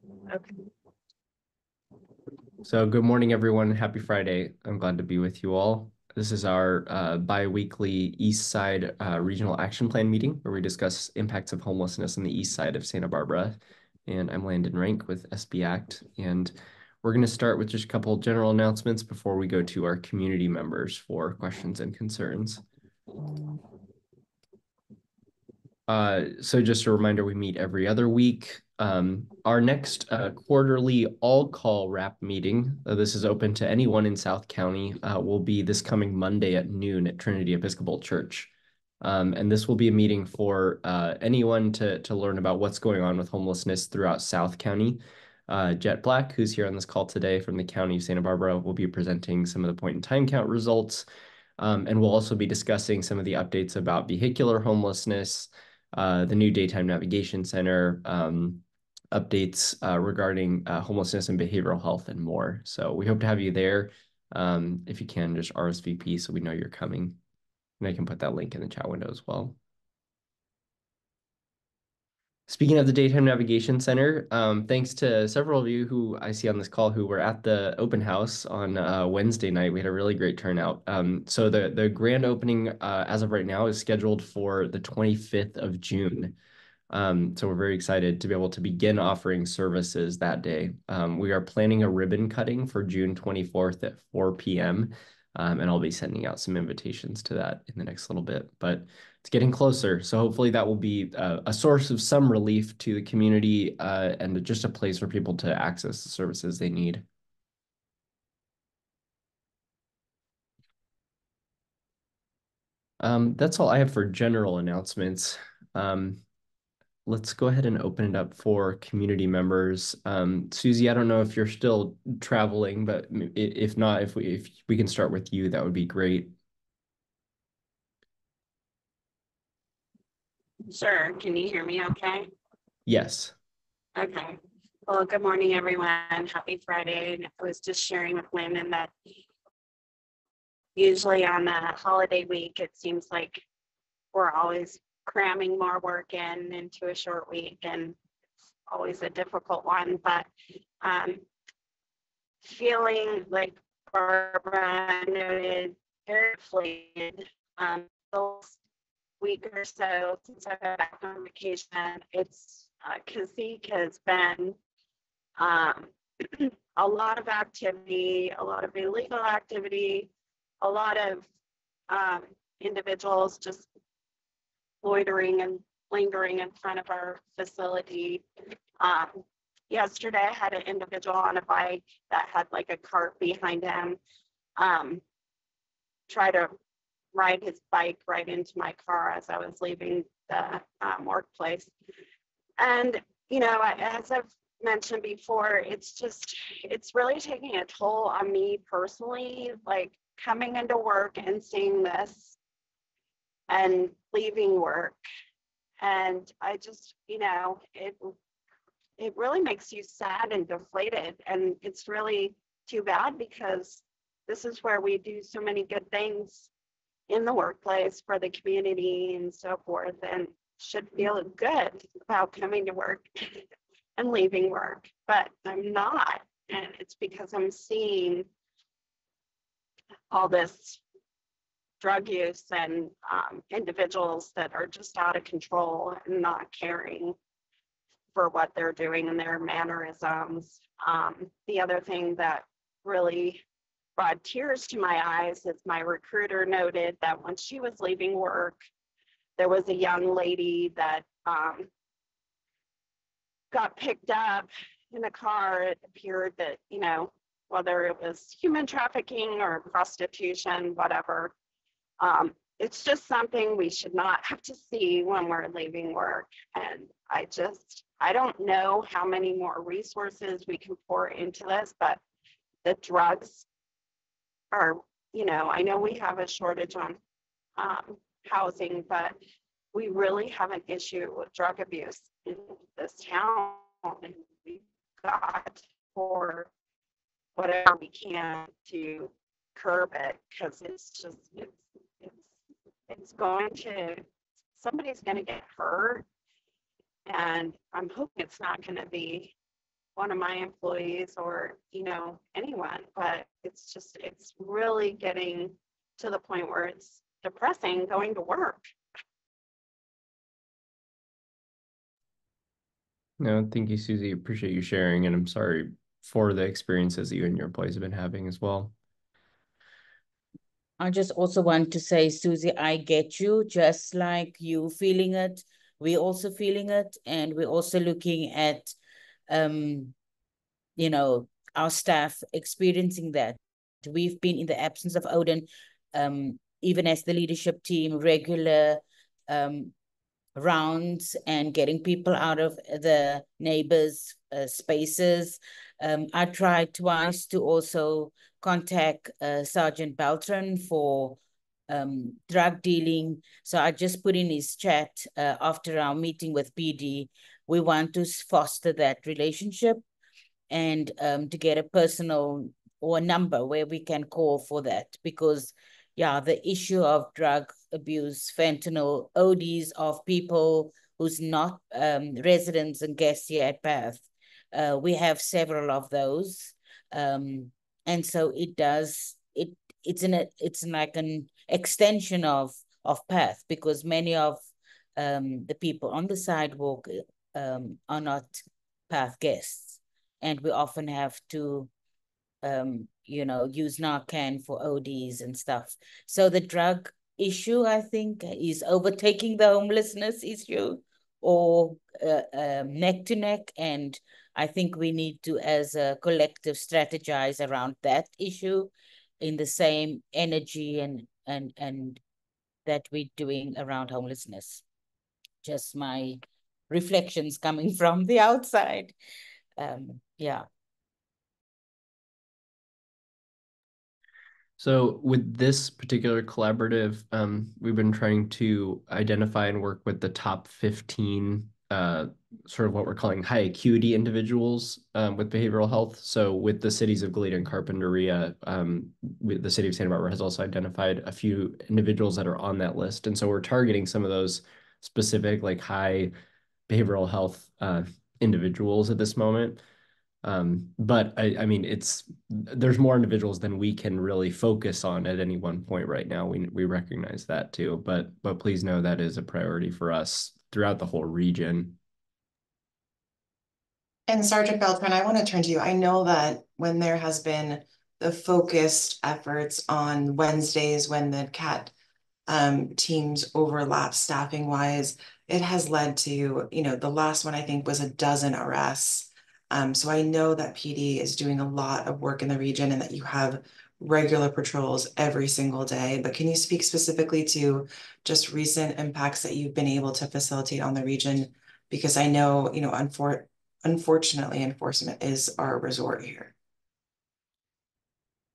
Okay. So good morning, everyone. Happy Friday. I'm glad to be with you all. This is our bi-weekly Eastside Regional Action Plan meeting where we discuss impacts of homelessness on the east side of Santa Barbara. And I'm Landon Rank with SB Act. And we're going to start with just a couple general announcements before we go to our community members for questions and concerns. So just a reminder, we meet every other week. Our next quarterly all-call RAP meeting, this is open to anyone in South County, will be this coming Monday at noon at Trinity Episcopal Church. And this will be a meeting for anyone to learn about what's going on with homelessness throughout South County. Jet Black, who's here on this call today from the County of Santa Barbara, will be presenting some of the point in time count results. And we'll also be discussing some of the updates about vehicular homelessness, the new daytime navigation center, updates regarding homelessness and behavioral health and more. So we hope to have you there. If you can, just RSVP so we know you're coming. And I can put that link in the chat window as well. Speaking of the Daytime Navigation Center, thanks to several of you who I see on this call who were at the open house on Wednesday night. We had a really great turnout. So the grand opening as of right now is scheduled for the 25th of June. So we're very excited to be able to begin offering services that day. We are planning a ribbon cutting for June 24th at 4 p.m. And I'll be sending out some invitations to that in the next little bit. But it's getting closer. So hopefully that will be a source of some relief to the community and just a place for people to access the services they need. That's all I have for general announcements. Let's go ahead and open it up for community members. Susie, I don't know if you're still traveling, but if not, if we can start with you, that would be great. Sure. Can you hear me okay? Yes. Okay. Well, good morning, everyone. Happy Friday. I was just sharing with Landon that usually on a holiday week, it seems like we're always cramming more work into a short week, and it's always a difficult one. But um, feeling like Barbara noted, very deflated. The week or so since I've been back on vacation, it's Cazique has been um, a lot of activity, a lot of illegal activity, a lot of um, individuals just loitering and lingering in front of our facility. Um, Yesterday, I had an individual on a bike that had like a cart behind him try to ride his bike right into my car as I was leaving the workplace. And, as I've mentioned before, it's really taking a toll on me personally, like coming into work and seeing this and leaving work. And I just, it really makes you sad and deflated. And it's really too bad because this is where we do so many good things in the workplace for the community and so forth, and should feel good about coming to work and leaving work, but I'm not. And it's because I'm seeing all this drug use and individuals that are just out of control and not caring for what they're doing and their mannerisms. The other thing that really brought tears to my eyes is my recruiter noted that when she was leaving work, there was a young lady that got picked up in a car. It appeared that, whether it was human trafficking or prostitution, whatever, it's just something we should not have to see when we're leaving work. And I don't know how many more resources we can pour into this, but the drugs are, I know we have a shortage on housing, but we really have an issue with drug abuse in this town, and we've got for whatever we can to curb it, because it's going to, somebody's going to get hurt, and I'm hoping it's not going to be one of my employees or, anyone, but it's really getting to the point where it's depressing going to work. No, thank you, Susie. Appreciate you sharing, and I'm sorry for the experiences that you and your employees have been having as well. I just also want to say, Susie, I get you, just like you feeling it. We're also feeling it, and we're also looking at, um, our staff experiencing that. We've been in the absence of Odin, even as the leadership team, regular rounds and getting people out of the neighbors' spaces. I tried twice to also contact Sergeant Beltran for drug dealing. So I just put in his chat after our meeting with PD. We want to foster that relationship and to get a personal or a number where we can call for that, because yeah, the issue of drug abuse, fentanyl, ODs of people who's not residents and guests here at Bath. We have several of those. And so it's like an extension of Bath, because many of the people on the sidewalk are not Bath guests. And we often have to use Narcan for ODs and stuff. So the drug issue, I think, is overtaking the homelessness issue, or neck to neck. And I think we need to, as a collective, strategize around that issue in the same energy and that we're doing around homelessness. Just my reflections coming from the outside. Yeah. So with this particular collaborative, we've been trying to identify and work with the top 15 sort of what we're calling high acuity individuals with behavioral health. So with the cities of Goleta and Carpinteria, the city of Santa Barbara has also identified a few individuals that are on that list. And so we're targeting some of those specific like high behavioral health individuals at this moment. But I mean, there's more individuals than we can really focus on at any one point right now. We recognize that too, but please know that is a priority for us throughout the whole region. And Sergeant Beltran, I want to turn to you. I know that when there has been the focused efforts on Wednesdays when the CAT teams overlap staffing wise, it has led to, the last one I think was a dozen arrests. So I know that PD is doing a lot of work in the region and that you have regular patrols every single day, but can you speak specifically to just recent impacts that you've been able to facilitate on the region? Because I know, unfortunately, enforcement is our resort here.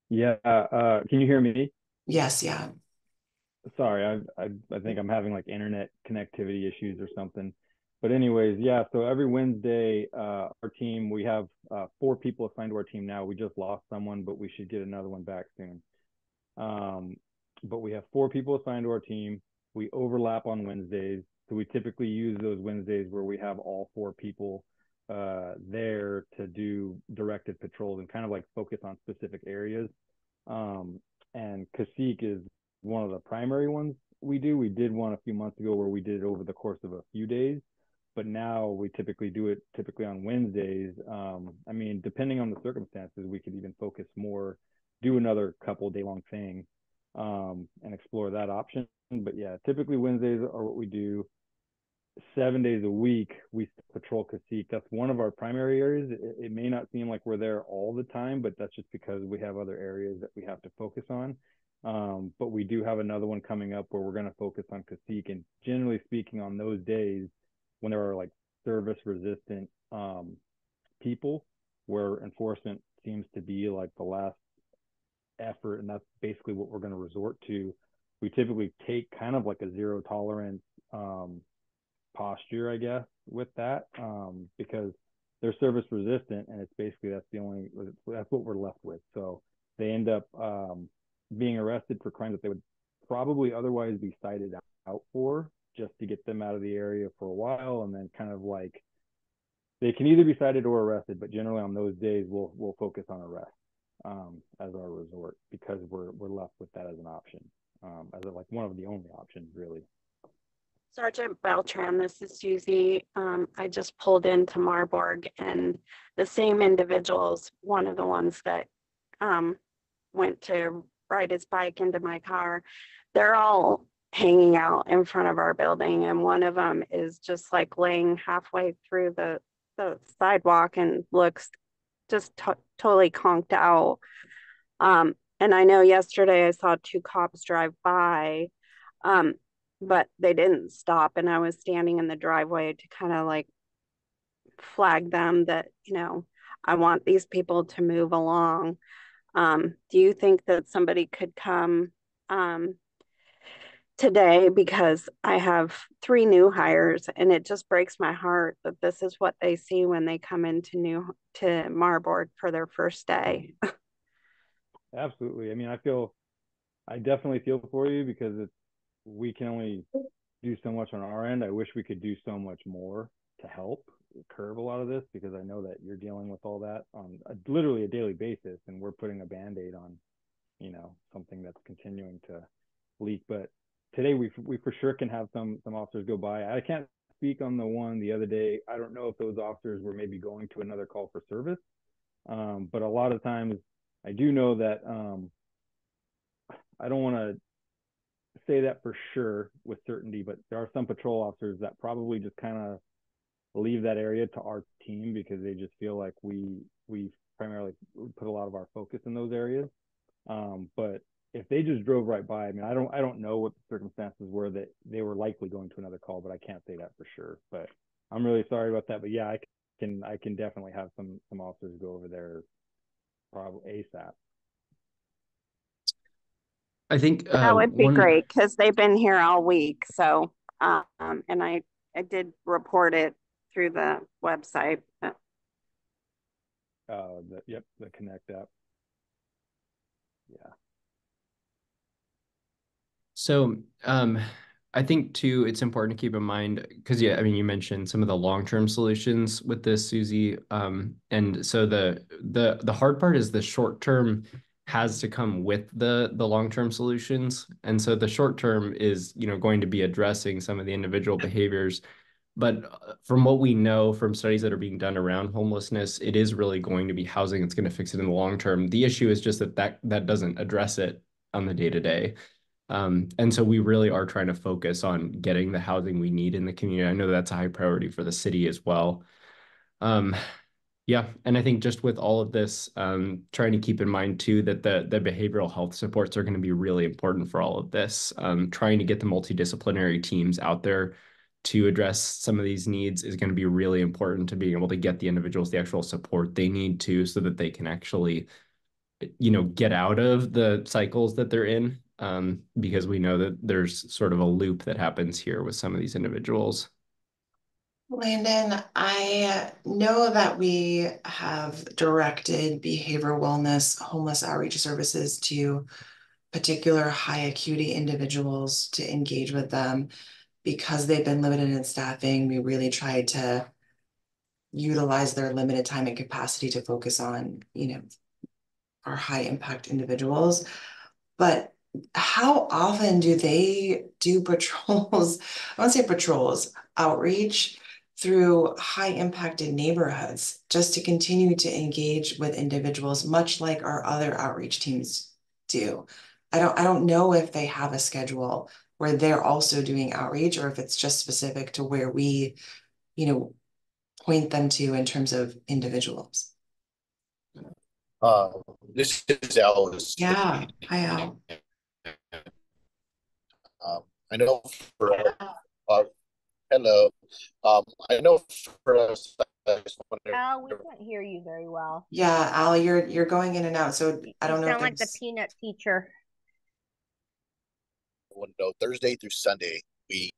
Yeah, can you hear me? Yes, yeah. Sorry, I think I'm having like internet connectivity issues or something. But anyways, yeah, so every Wednesday, our team, we have 4 people assigned to our team now. We just lost someone, but we should get another one back soon. But we have 4 people assigned to our team. We overlap on Wednesdays. So we typically use those Wednesdays where we have all 4 people there to do directed patrols and kind of like focus on specific areas. And Cacique is one of the primary ones we do. We did one a few months ago where we did it over the course of a few days, but now we typically do it on Wednesdays. I mean, depending on the circumstances, we could even focus more, do another couple day long thing, and explore that option. But yeah, typically Wednesdays are what we do. 7 days a week, we patrol Cacique. That's one of our primary areas. It may not seem like we're there all the time, but that's just because we have other areas that we have to focus on. But we do have another one coming up where we're going to focus on Cacique. And generally speaking, on those days, when there are like service resistant people, where enforcement seems to be like the last effort, and that's basically what we're going to resort to, we typically take kind of like a zero tolerance posture, I guess, with that, because they're service resistant, and it's basically that's what we're left with. So they end up being arrested for crimes that they would probably otherwise be cited out for, just to get them out of the area for a while, and then kind of like they can either be cited or arrested, but generally on those days we'll focus on arrest as our resort, because we're left with that as an option, as like one of the only options really. Sergeant Beltran, this is Susie. I just pulled into Marburg, and the same individuals, one of the ones that went to ride his bike into my car, they're all hanging out in front of our building, and one of them is just like laying halfway through the sidewalk and looks just totally conked out. And I know yesterday I saw 2 cops drive by, but they didn't stop, and I was standing in the driveway to kind of like flag them that, I want these people to move along. Do you think that somebody could come today, because I have 3 new hires, and it just breaks my heart that this is what they see when they come into Marburg for their first day. Absolutely. I mean, I definitely feel for you, because we can only do so much on our end. I wish we could do so much more to help curb a lot of this, because I know that you're dealing with all that on literally a daily basis, and we're putting a Band-Aid on, something that's continuing to leak. But today we for sure can have some officers go by. I can't speak on the one the other day. I don't know if those officers were maybe going to another call for service, but a lot of times I do know that I don't want to say that for sure with certainty, but there are some patrol officers that probably just kind of leave that area to our team, because they just feel like we primarily put a lot of our focus in those areas. But if they just drove right by, I mean, I don't know what the circumstances were that they were likely going to another call, but I can't say that for sure. But I'm really sorry about that. But yeah, I can definitely have some officers go over there probably ASAP. I think That would be great, because they've been here all week. So, and I did report it through the website. The Connect app. Yeah. So I think too, it's important to keep in mind, because I mean, you mentioned some of the long-term solutions with this, Susie. And so the hard part is the short-term has to come with the long-term solutions. And so the short-term is, going to be addressing some of the individual behaviors. But from what we know from studies that are being done around homelessness, it is really going to be housing that's going to fix it in the long term. The issue is just that doesn't address it on the day-to-day. And so we really are trying to focus on getting the housing we need in the community. I know that's a high priority for the city as well. Yeah, and I think just with all of this, trying to keep in mind too that the behavioral health supports are going to be really important for all of this. Trying to get the multidisciplinary teams out there to address some of these needs is going to be really important to being able to get the individuals the actual support they need to, so that they can actually, get out of the cycles that they're in. Because we know that there's sort of a loop that happens here with some of these individuals. Landon, I know that we have directed behavioral wellness, homeless outreach services to particular high acuity individuals to engage with them. Because they've been limited in staffing, we really tried to utilize their limited time and capacity to focus on, our high impact individuals. But how often do they do patrols? I want to say patrols, outreach through high impacted neighborhoods, just to continue to engage with individuals, much like our other outreach teams do. I don't know if they have a schedule where they're also doing outreach, or if it's just specific to where we, point them to in terms of individuals. This is Al. Yeah, hi Al. I know for hello. I know for us. Al, we can't hear you very well. Yeah, Al, you're going in and out, so I don't know. You sound like the peanut teacher. Window Thursday through Sunday,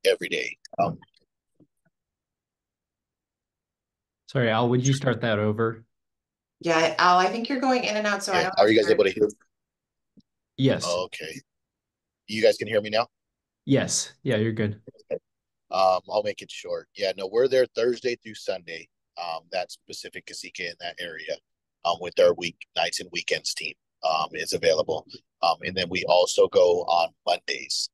every day. Sorry, Al, would you start that over? Yeah, Al, I think you're going in and out, so I don't. Are you guys able to hear? Yes. Okay. You guys can hear me now? Yes. Yeah, you're good. I'll make it short. Yeah, no, we're there Thursday through Sunday. that specific Kasika in that area with their weeknights and weekends team is available. And then we also go on Mondays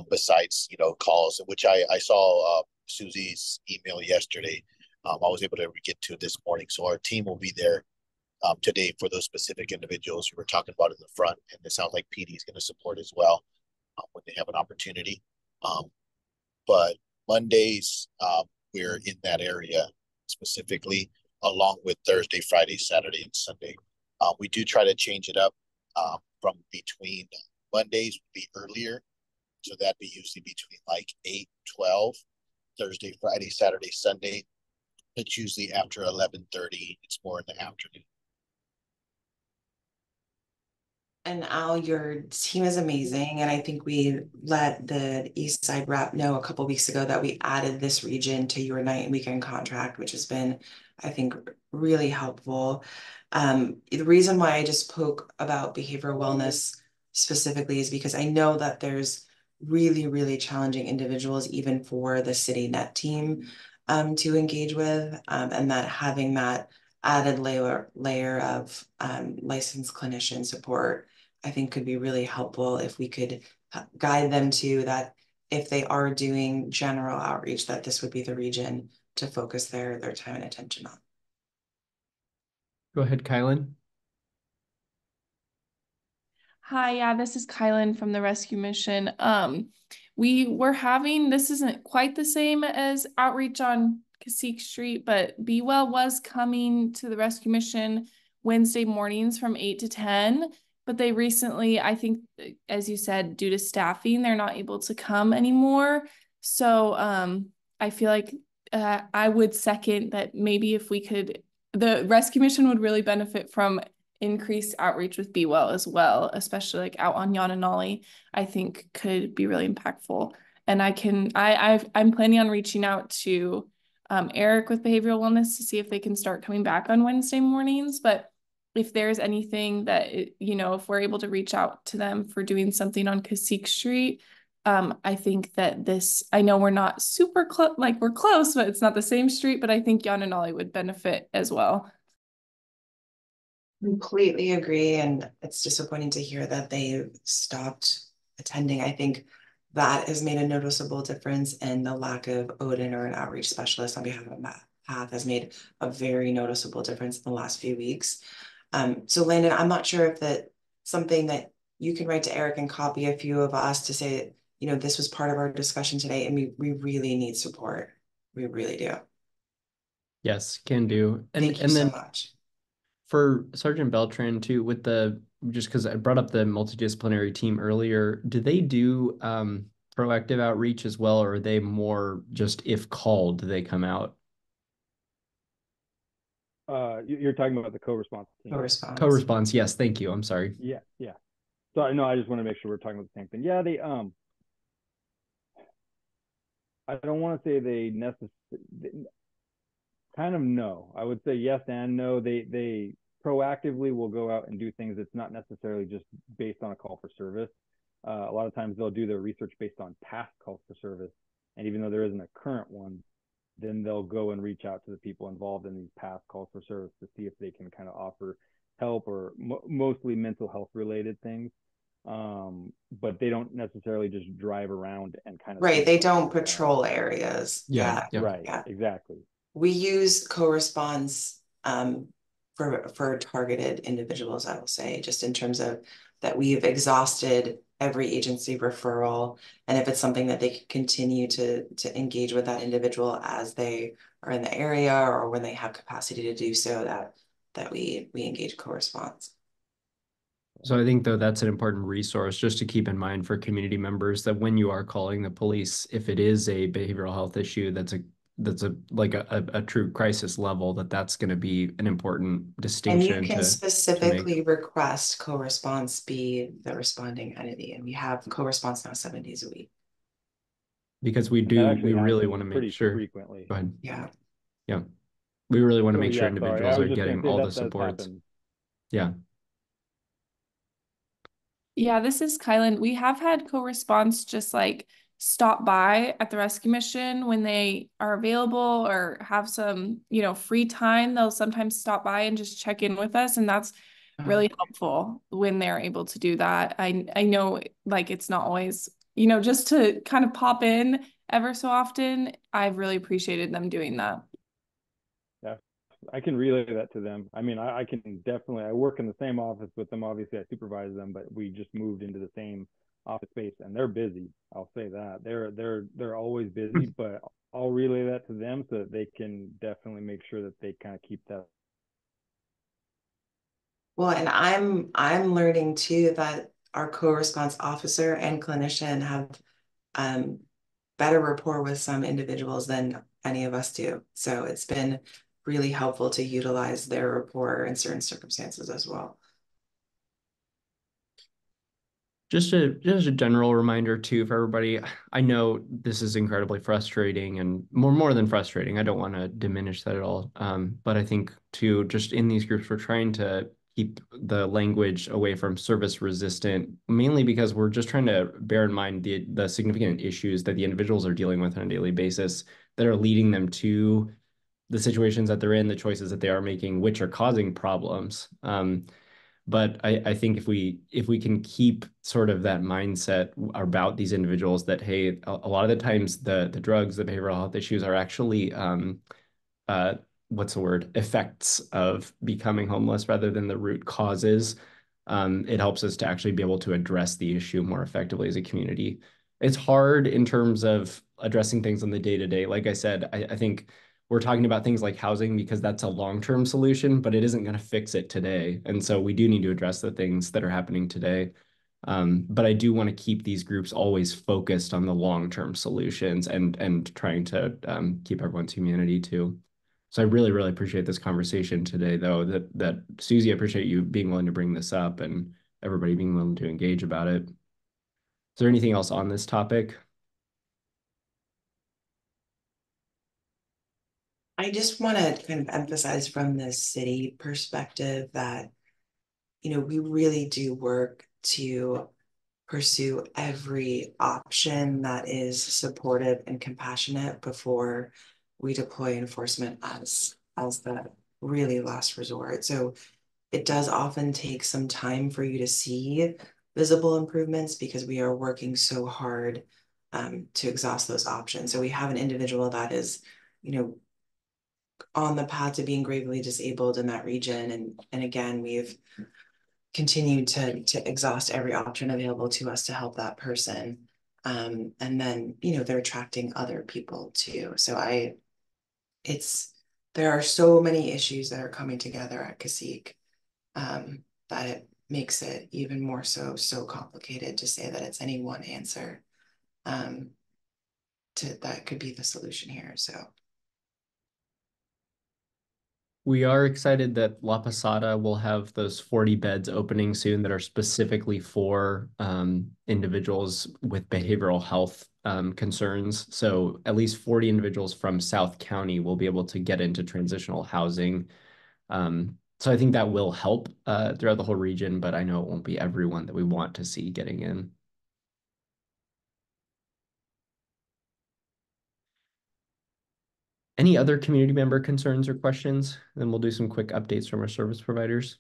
besides, calls, which I saw Susie's email yesterday. I was able to get to this morning. So our team will be there today for those specific individuals who were talking about in the front. And it sounds like PD is going to support as well when they have an opportunity. But Mondays, we're in that area specifically, along with Thursday, Friday, Saturday, and Sunday. We do try to change it up from between Mondays would be earlier. So that'd be usually between like 8, 12, Thursday, Friday, Saturday, Sunday. It's usually after 11:30. It's more in the afternoon. And Al, your team is amazing. And I think we let the Eastside RAP know a couple weeks ago that we added this region to your night and weekend contract, which has been, I think, really helpful. The reason why I just spoke about behavioral wellness specifically is because I know that there's really, really challenging individuals, even for the city net team to engage with, and that having that added layer of licensed clinician support, I think could be really helpful if we could guide them to that. If they are doing general outreach, that this would be the region to focus their time and attention on. Go ahead, Kylan. Hi, yeah, this is Kylan from the rescue mission. We were having, this isn't quite the same as outreach on Cacique Street, but Be Well was coming to the rescue mission Wednesday mornings from 8 to 10. But they recently, I think, as you said, due to staffing, they're not able to come anymore. So I feel like I would second that maybe if we could, the rescue mission would really benefit from increased outreach with Be Well as well, especially like out on Yananali, I think could be really impactful. And I'm planning on reaching out to Eric with behavioral wellness to see if they can start coming back on Wednesday mornings. But if there's anything that, if we're able to reach out to them for doing something on Cacique Street, I think that I know we're not super close, like we're close, but it's not the same street, but I think Yananali would benefit as well. Completely agree. And it's disappointing to hear that they stopped attending. I think that has made a noticeable difference, and the lack of Odin or an outreach specialist on behalf of Path has made a very noticeable difference in the last few weeks. So Landon, I'm not sure if that's something that you can write to Eric and copy a few of us to say, this was part of our discussion today and we really need support. We really do. Yes, can do. Thank you so much. For Sergeant Beltran too, just because I brought up the multidisciplinary team earlier, do they do proactive outreach as well, or are they more just if called, do they come out? You're talking about the co-response team. Co-response, yes, thank you. I'm sorry. Yeah. So no, I just want to make sure we're talking about the same thing. Yeah, they I don't want to say they necessarily kind of no. I would say yes and no. They proactively will go out and do things that's not necessarily just based on a call for service. A lot of times they'll do their research based on past calls for service, and even though there isn't a current one, then they'll go and reach out to the people involved in these past calls for service to see if they can kind of offer help or mostly mental health related things. But they don't necessarily just drive around and kind of they don't patrol areas. Yeah. Right. Yeah. Exactly. We use co-response for targeted individuals, I will say, just in terms of that we've exhausted every agency referral, and if it's something that they can continue to engage with that individual as they are in the area or when they have capacity to do so, that we engage co-response. So I think though that's an important resource just to keep in mind for community members, that when you are calling the police, if it is a behavioral health issue that's a true crisis level, that's going to be an important distinction. And you can specifically request co-response be the responding entity, and we have co-response now 7 days a week. Because we really want to make sure. Frequently. Go ahead. Yeah. We really want to make sure individuals are getting all the supports. Yeah. Yeah, this is Kylan. We have had co-response just like stop by at the rescue mission when they are available or have some, free time. They'll sometimes stop by and just check in with us. And that's really helpful when they're able to do that. I know like it's not always, just to kind of pop in ever so often. I've really appreciated them doing that. Yeah, I can relay that to them. I mean, I can definitely, I work in the same office with them. Obviously, I supervise them, but we just moved into the same office space and they're busy. I'll say that. They're always busy, but I'll relay that to them so that they can definitely make sure that they kind of keep that. Well, and I'm learning too that our co-response officer and clinician have better rapport with some individuals than any of us do. So it's been really helpful to utilize their rapport in certain circumstances as well. Just a general reminder too for everybody. I know this is incredibly frustrating and more than frustrating. I don't want to diminish that at all. But I think too, just in these groups, we're trying to keep the language away from service resistant, mainly because we're just trying to bear in mind the significant issues that the individuals are dealing with on a daily basis that are leading them to the situations that they're in, the choices that they are making, which are causing problems. But I think if we can keep sort of that mindset about these individuals that, hey, a lot of the times the drugs, the behavioral health issues are actually what's the word, effects of becoming homeless rather than the root causes. It helps us to actually be able to address the issue more effectively as a community. It's hard in terms of addressing things on the day-to-day. Like I said, I think we're talking about things like housing because that's a long-term solution, but it isn't going to fix it today. And so we do need to address the things that are happening today. But I do want to keep these groups always focused on the long-term solutions and trying to keep everyone's humanity too. So I really, really appreciate this conversation today, though, that Susie, I appreciate you being willing to bring this up and everybody being willing to engage about it. Is there anything else on this topic? I just want to kind of emphasize from the city perspective that, we really do work to pursue every option that is supportive and compassionate before we deploy enforcement as the really last resort. So it does often take some time for you to see visible improvements because we are working so hard to exhaust those options. So we have an individual that is, on the path to being gravely disabled in that region. And again, we've continued to exhaust every option available to us to help that person. And then, they're attracting other people too. So there are so many issues that are coming together at Cacique that it makes it even more so complicated to say that it's any one answer that could be the solution here. So We are excited that La Posada will have those 40 beds opening soon that are specifically for individuals with behavioral health concerns. So at least 40 individuals from South County will be able to get into transitional housing. So I think that will help throughout the whole region, but I know it won't be everyone that we want to see getting in. Any other community member concerns or questions? Then we'll do some quick updates from our service providers.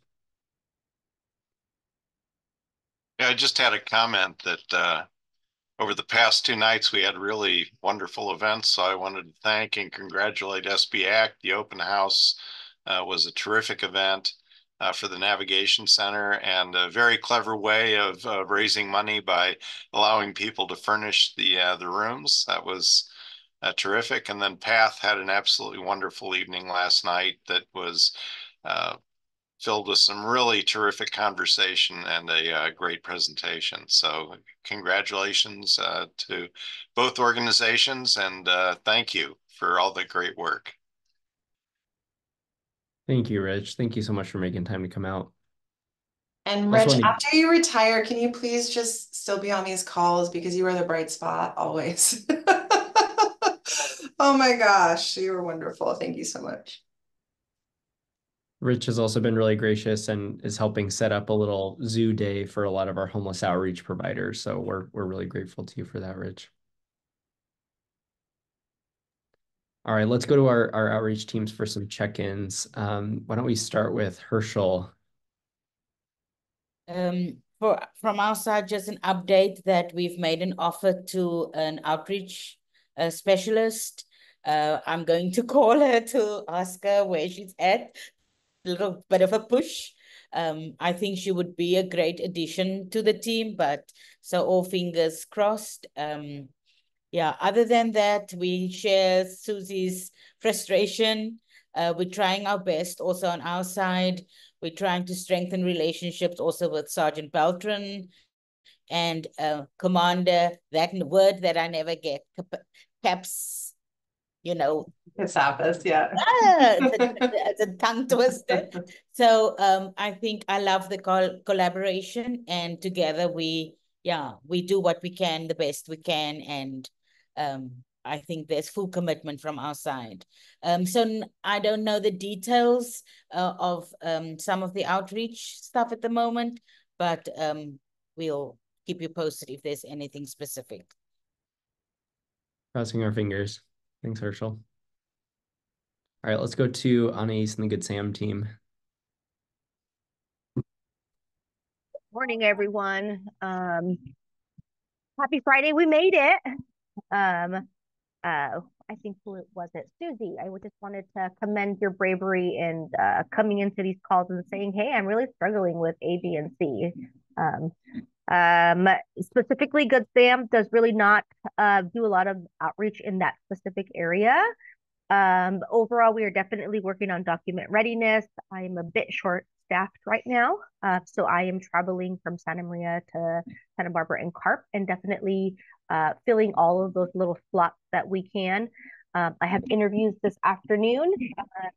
Yeah, I just had a comment that over the past 2 nights, we had really wonderful events. So I wanted to thank and congratulate SB ACT. The open house was a terrific event for the Navigation Center and a very clever way of raising money by allowing people to furnish the rooms. That was terrific. And then Path had an absolutely wonderful evening last night that was filled with some really terrific conversation and a great presentation. So congratulations to both organizations and thank you for all the great work. Thank you, Rich. Thank you so much for making time to come out. And Rich, after you retire, can you please just still be on these calls because you are the bright spot always. Oh my gosh, you were wonderful. Thank you so much. Rich has also been really gracious and is helping set up a little zoo day for a lot of our homeless outreach providers. So we're really grateful to you for that, Rich. All right, let's go to our outreach teams for some check-ins. Why don't we start with Herschel? From our side, just an update that we've made an offer to an outreach specialist. I'm going to call her to ask her where she's at. A little bit of a push. I think she would be a great addition to the team, but so all fingers crossed. Yeah, other than that, we share Susie's frustration. We're trying our best also on our side. We're trying to strengthen relationships also with Sergeant Beltran and Commander, that word that I never get, caps, you know. Casapas, yeah. It's a tongue twister. So I think I love the collaboration, and together we do what we can, the best we can, and I think there's full commitment from our side. So I don't know the details of some of the outreach stuff at the moment, but we'll keep you posted if there's anything specific. Crossing our fingers. Thanks, Herschel. All right, let's go to Anais and the Good Sam team. Morning, everyone. Happy Friday. We made it. I think who was it? Susie. I just wanted to commend your bravery and coming into these calls and saying, hey, I'm really struggling with A, B, and C. Specifically, Good Sam does really not do a lot of outreach in that specific area. Overall, we are definitely working on document readiness. I'm a bit short-staffed right now, so I am traveling from Santa Maria to Santa Barbara and Carp, and definitely filling all of those little slots that we can. I have interviews this afternoon.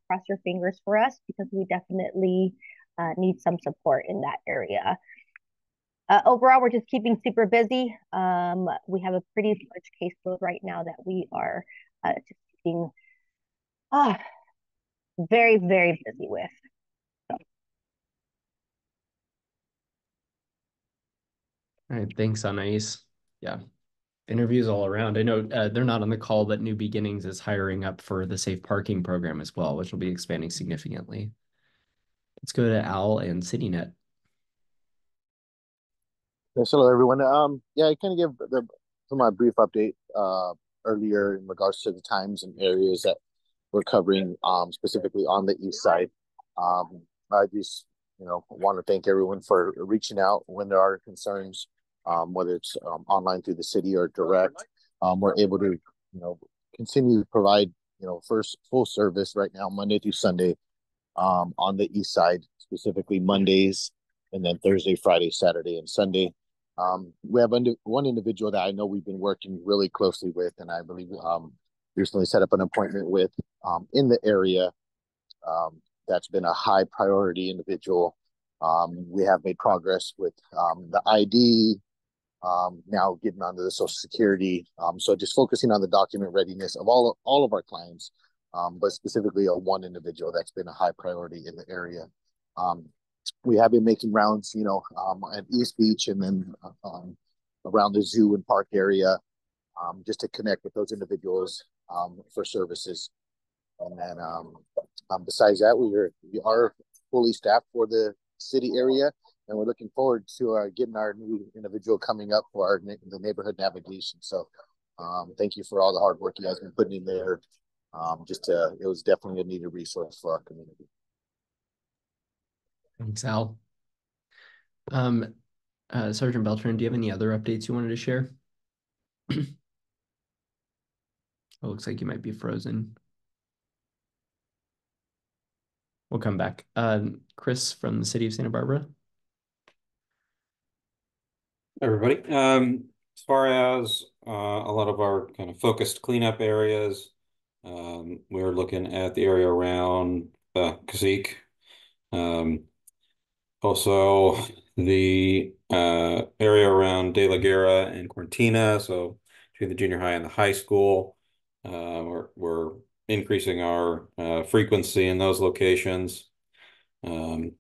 Cross your fingers for us, because we definitely need some support in that area. Overall, we're just keeping super busy. We have a pretty large caseload right now that we are just keeping very, very busy with. So. All right, thanks, Anais. Yeah, interviews all around. I know they're not on the call, but New Beginnings is hiring up for the safe parking program as well, which will be expanding significantly. Let's go to Al and CityNet. Yes, hello everyone. Yeah, I kind of gave my brief update earlier in regards to the times and areas that we're covering, specifically on the east side. I just want to thank everyone for reaching out when there are concerns, whether it's online through the city or direct. We're able to continue to provide first full service right now, Monday through Sunday, on the east side, specifically Mondays, and then Thursday, Friday, Saturday, and Sunday. We have one individual that I know we've been working really closely with, and I believe recently set up an appointment with in the area. That's been a high priority individual. We have made progress with the ID, now getting onto the Social Security. So just focusing on the document readiness of all of our clients, but specifically a one individual that's been a high priority in the area. We have been making rounds, at East Beach and then around the zoo and park area, just to connect with those individuals for services. And then besides that, we are fully staffed for the city area, and we're looking forward to getting our new individual coming up for the neighborhood navigation. So thank you for all the hard work you guys have been putting in there. It was definitely a needed resource for our community. Thanks, Al. Sergeant Beltran, do you have any other updates you wanted to share? It looks like you might be frozen. We'll come back. Chris from the city of Santa Barbara. Everybody, as far as a lot of our kind of focused cleanup areas, we're looking at the area around Cacique. Also the area around De La Guerra and Cortina, so between the junior high and the high school. We're increasing our frequency in those locations. But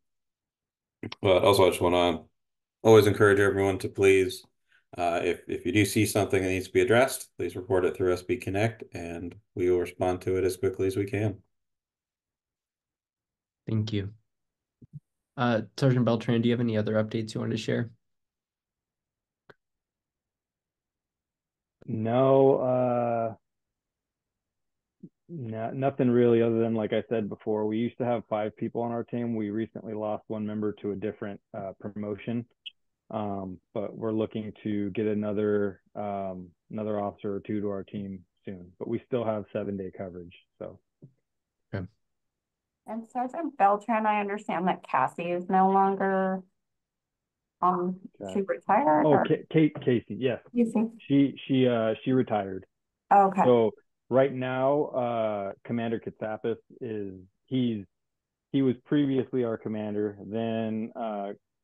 also I just want to always encourage everyone to please If you do see something that needs to be addressed, please report it through SB Connect, and we will respond to it as quickly as we can. Thank you. Sergeant Beltran, do you have any other updates you want to share? No, nothing really other than, like I said before, we used to have 5 people on our team. We recently lost 1 member to a different promotion. But we're looking to get another officer or 2 to our team soon. But we still have 7-day coverage. So. Okay. And Sergeant Beltran, I understand that Cassie is no longer she retired. Oh, Casey, yes. Casey. She retired. Okay. So right now, Commander Katsapis he was previously our commander. Then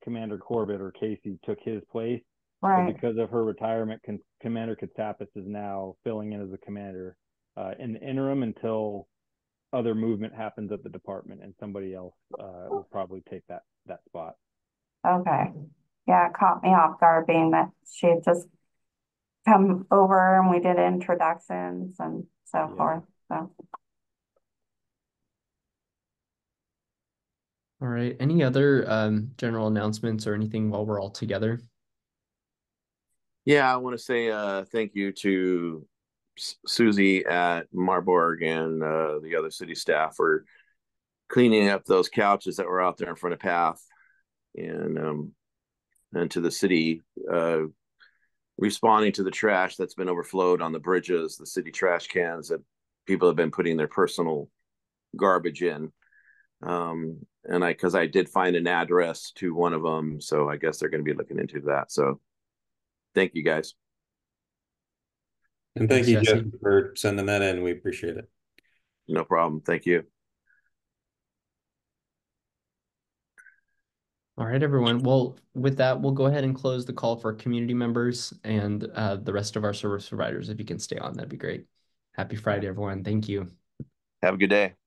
Commander Corbett or Casey took his place. Right. But because of her retirement, Commander Katsapis is now filling in as a commander in the interim until other movement happens at the department, and somebody else will probably take that spot. Okay. Yeah, it caught me off guard being that she had just come over and we did introductions and so forth. So. All right. Any other general announcements or anything while we're all together? Yeah, I want to say thank you to Susie at Marburg and the other city staff for cleaning up those couches that were out there in front of Path, and to the city responding to the trash that's been overflowed on the bridges, the city trash cans that people have been putting their personal garbage in. And because I did find an address to one of them, so I guess they're going to be looking into that. So thank you guys. And thank you, Jeff, for sending that in. We appreciate it. No problem. Thank you. All right, everyone. Well, with that, we'll go ahead and close the call for community members and the rest of our service providers. If you can stay on, that'd be great. Happy Friday, everyone. Thank you. Have a good day.